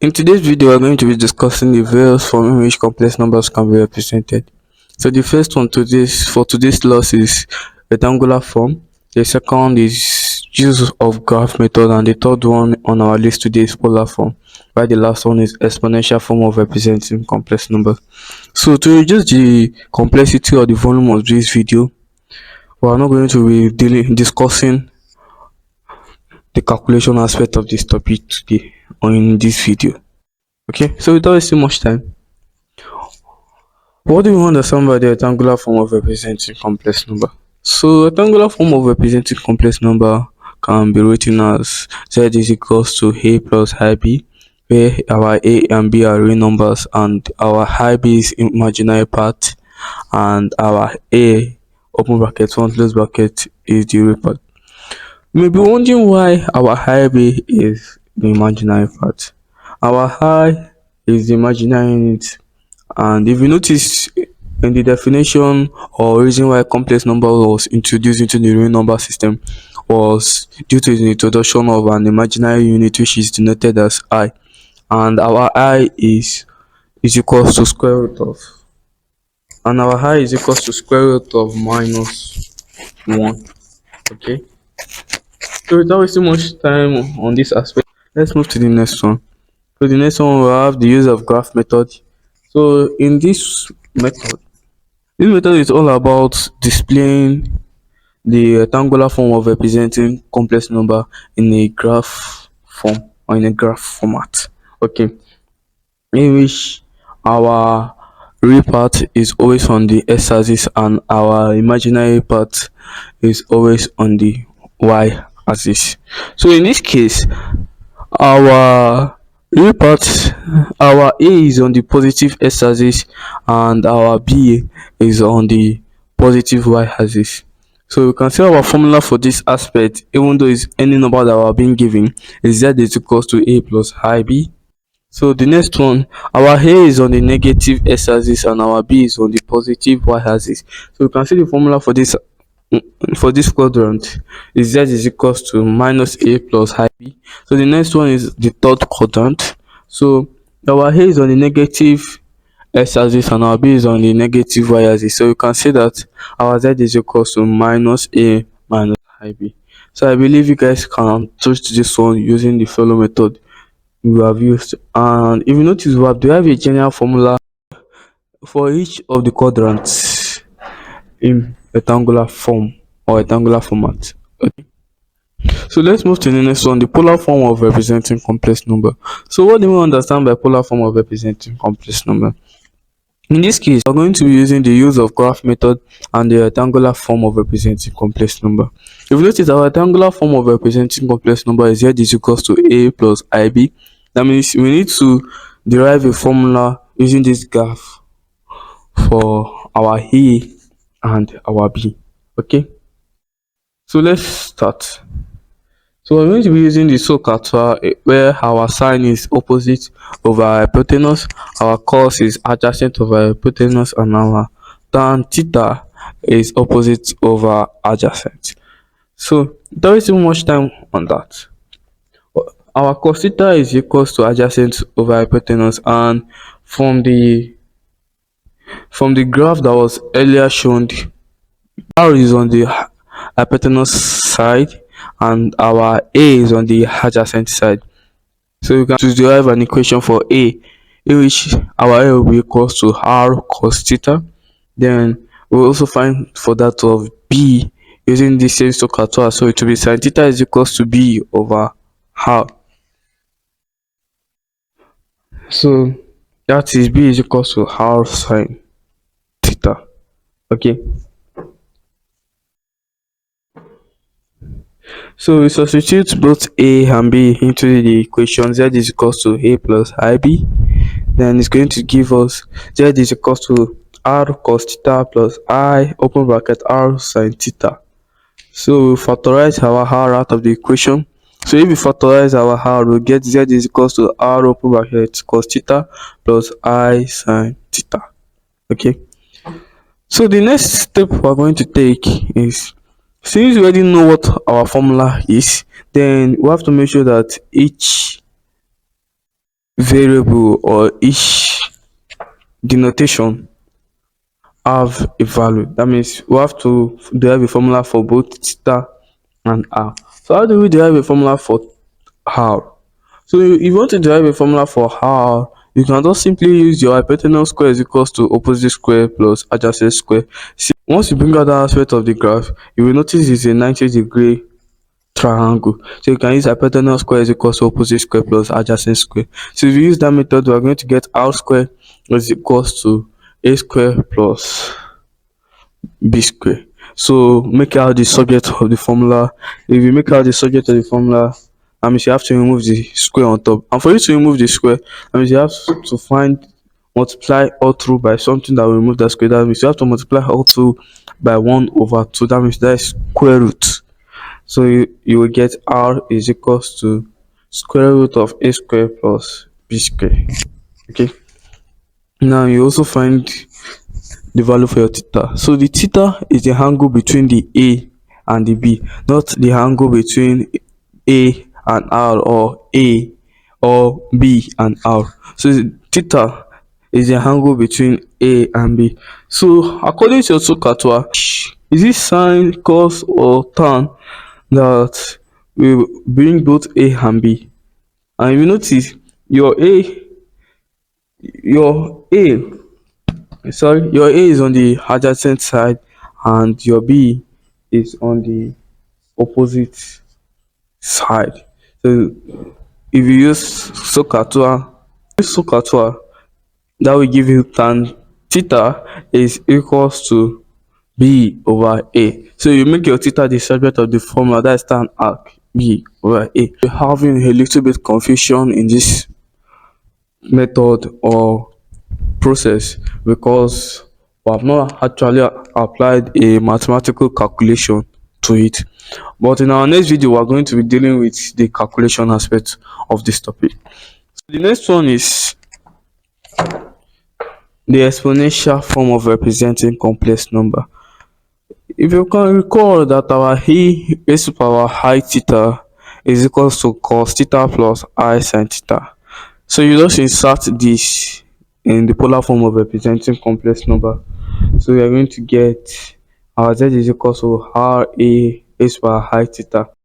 In today's video, we're going to be discussing the various forms in which complex numbers can be represented. So the first one for today's loss is rectangular form. The second is use of graph method, and the third one on our list today is polar form. While the last one is exponential form of representing complex numbers. So to reduce the complexity or the volume of this video, we are not going to be discussing the calculation aspect of this topic today or in this video. Okay, so without wasting much time, what do you understand by the rectangular form of representing complex number? So rectangular form of representing complex number can be written as z is equals to a plus ib, where our a and b are real numbers and our ib is imaginary part, and our a open bracket 1 close bracket is the real part. You may be wondering why our ib is the imaginary part. Our I is the imaginary unit, and if you notice in the definition or reason why complex number was introduced into the real number system was due to the introduction of an imaginary unit which is denoted as I, and our I is equals to square root of, and our I is equals to square root of minus 1. Okay, so without wasting much time on this aspect, let's move to the next one. So the next one we have the use of graph method. So in this method is all about displaying the rectangular form of representing complex number in a graph form or in a graph format. Okay, in which our real part is always on the x-axis and our imaginary part is always on the y-axis. So in this case, our real part, our a is on the positive x-axis and our b is on the positive y-axis. So we can say our formula for this aspect, even though it's any number that we are being given, is z is equals to a plus ib. So the next one, our a is on the negative x-axis and our b is on the positive y-axis. So we can see the formula for this quadrant is z is equals to minus a plus ib. So the next one is the third quadrant. So our a is on the negative x-axis and our b is on the negative y-axis. So you can see that our z is equals to minus a minus ib. So I believe you guys can touch this one using the follow method we have used. And if you notice, we have derived a general formula for each of the quadrants in rectangular form or rectangular format. Okay. So let's move to the next one, the polar form of representing complex number. So what do we understand by polar form of representing complex number? In this case, we're going to be using the use of graph method and the rectangular form of representing complex number. If you notice, our rectangular form of representing complex number is z is equals to a plus ib. That means we need to derive a formula using this graph for our a and our b. Okay, so let's start. So we're going to be using the SOHCAHTOA where our sine is opposite over hypotenuse, our cos is adjacent over hypotenuse, and our tan theta is opposite over adjacent. So without wasting much time on that, our cos theta is equals to adjacent over hypotenuse, and from the graph that was earlier shown, r is on the hypotenuse side and our a is on the adjacent side. So we can derive an equation for a in which our a will be equals to r cos theta. Then we'll also find for that of b using the same SOHCAHTOA, so it will be sin theta is equals to b over r. So that is b is equals to r sin theta. Okay, so we substitute both a and b into the equation. Z is equals to a plus ib. Then it's going to give us z is equals to r cos theta plus I open bracket r sin theta. So we factorize our r out of the equation. So if we factorize our r, we'll get z is equals to r open bracket cos theta plus I sin theta. Okay, so the next step we're going to take is, since we already know what our formula is, then we have to make sure that each variable or each denotation have a value. That means we have to derive a formula for both theta and r. So how do we derive a formula for r? So if you want to derive a formula for r, you can just simply use your hypotenuse square is equals to opposite square plus adjacent square. See, once you bring out that aspect of the graph, you will notice it's a 90-degree triangle. So you can use hypotenuse square is equals to opposite square plus adjacent square. So if you use that method, we are going to get r square is equals to a square plus b square. So make out the subject of the formula. If you make out the subject of the formula, that means you have to remove the square on top. And for you to remove the square, that means you have to find multiply all through by something that will remove that square. That means you have to multiply all through by 1 over 2. That means that is square root. So you will get r is equals to square root of a square plus b square. Okay. Now you also find the value for your theta. So the theta is the angle between the A and the B, not the angle between A and R or A or B and R. So the theta is the angle between A and B. So according to your Sokatua, is it sine, cos, or tan that will bring both A and B? And you notice your your A is on the adjacent side and your B is on the opposite side. So if you use Sokatua, that will give you tan theta is equals to B over A. So you make your theta the subject of the formula, that is tan arc B over A. You're having a little bit confusion in this method or process because we have not actually applied a mathematical calculation to it. But in our next video, we are going to be dealing with the calculation aspect of this topic. So the next one is the exponential form of representing complex number. If you can recall that our e raised to power I theta is equals to cos theta plus I sin theta. So you just insert this in the polar form of representing complex number. So we are going to get our z is equal to r a raised to power I theta